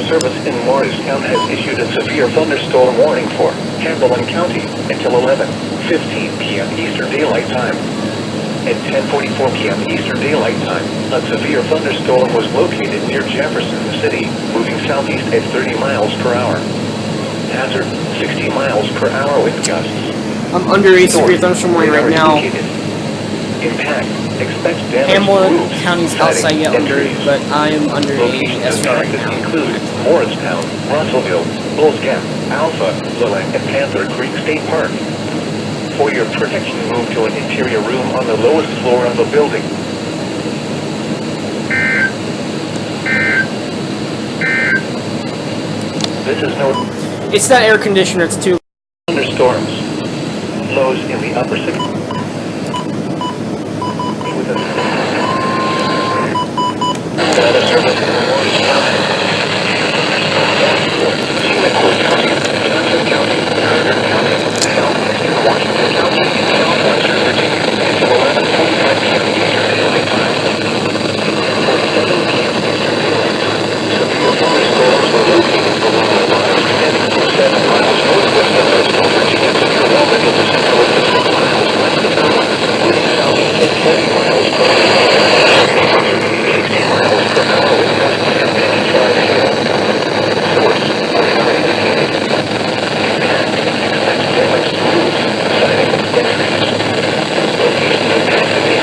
Weather Service in Morristown has issued a severe thunderstorm warning for Cumberland County until 11:15 p.m. Eastern Daylight Time. At 10:44 p.m. Eastern Daylight Time, a severe thunderstorm was located near Jefferson City, moving southeast at 30 miles per hour. Hazard, 60 miles per hour wind gusts. I'm under a severe thunderstorm warning right now. Impact. Expect damage. Hamilton County's outside Gatlinburg, but I am under a SVR right now. Include Morristown, Russellville, Bulls Gap, Alpha, Lillian, and Panther Creek State Park. For your protection, move to an interior room on the lowest floor of the building. This is no... It's that air conditioner, it's too... Thunderstorms. Lows in the upper 60s. Weather Service in Morristown. Johnson County, Carter County, Southwestern Washington County, Southwestern Virginia, until 11:45 p.m. Eastern Daylight Time. 4:07 p.m. Eastern Daylight Time. Severe thunderstorms were located along the line extending from 7 miles northwest of Bristol, Virginia, to near Walden in the center of the 6 miles west of Alma, moving southeast at 20 miles per hour. 60 miles per hour with gusts and many sharp hail. Source, radar indicated. Impact, expect damage to roofs, siding, and trees. Location impact to be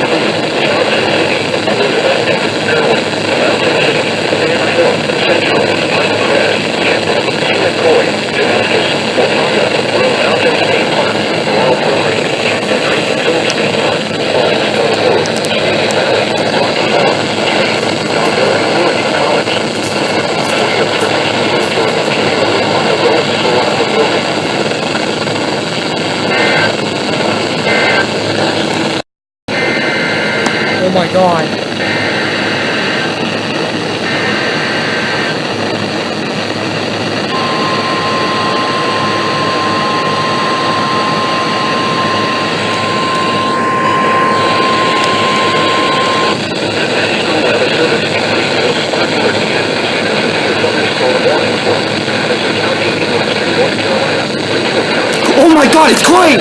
Johnson City, Elizabeth, Maryland, Mountain City, Van Hill, Central, Pinecrest, Campbell, McCoy, Damascus, Watauga, Rhode Mountain State Park, Laurel Prairie, Canyon Creek Hill State Park, Falling Stone Road, Shady Valley, Rocky Falls, Knoxville, and Williams College. For your protection, move to an interior room on the lowest floor of the building. Oh my god. Oh my god, it's going!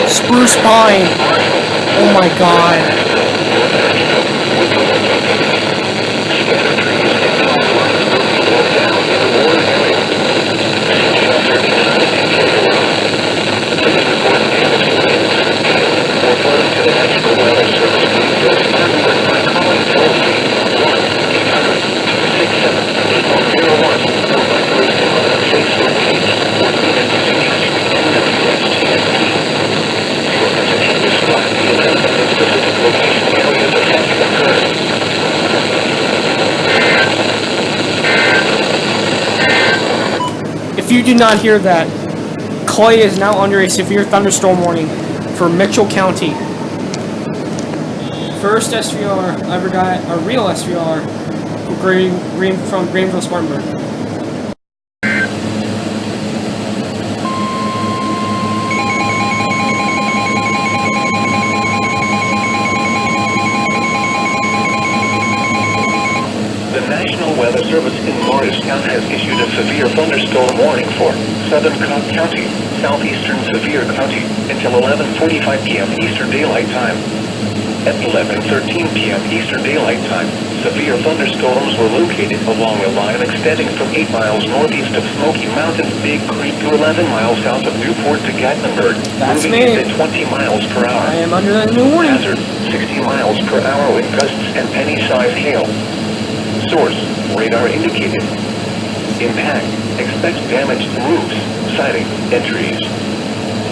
Spruce pine. Oh my god. If you did not hear that, Clay is now under a severe thunderstorm warning for Mitchell County. First SVR I ever got, a real SVR from Greenville, Spartanburg. Weather Service in Morristown has issued a severe thunderstorm warning for Southern Cobb County, Southeastern Sevier County, until 11:45 p.m. Eastern Daylight Time. At 11:13 p.m. Eastern Daylight Time, severe thunderstorms were located along a line extending from 8 miles northeast of Smoky Mountains, Big Creek to 11 miles south of Newport to Gatlinburg, moving at 20 miles per hour. I am under that new warning. Hazard, 60 miles per hour with gusts and penny-sized hail. Source, radar indicated. Impact, expect damage to roofs, siding, and trees.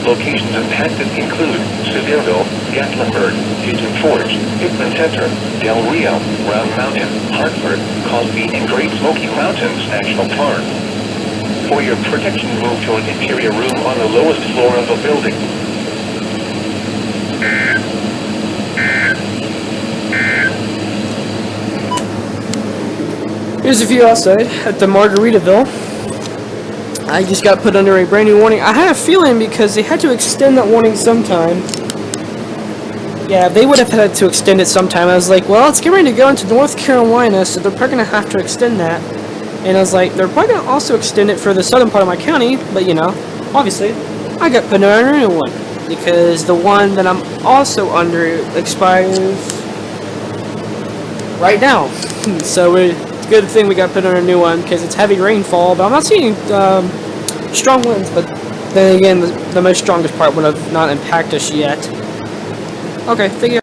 Locations impacted include Sevierville, Gatlinburg, Pigeon Forge, Hickman Center, Del Rio, Round Mountain, Hartford, Cosby, and Great Smoky Mountains National Park. For your protection, move to an interior room on the lowest floor of the building. Here's a view outside at the Margaritaville. I just got put under a brand new warning. I had a feeling because they had to extend that warning sometime. Yeah, they would have had to extend it sometime. I was like, well, it's getting ready to go into North Carolina, so they're probably going to have to extend that. And I was like, they're probably going to also extend it for the southern part of my county. But, you know, obviously, I got put under a new one. Because the one that I'm also under expires right now. So it's a good thing we got put under a new one, because it's heavy rainfall. But I'm not seeing strong winds. But then again, the most strongest part would have not impacted us yet. Okay, thank you.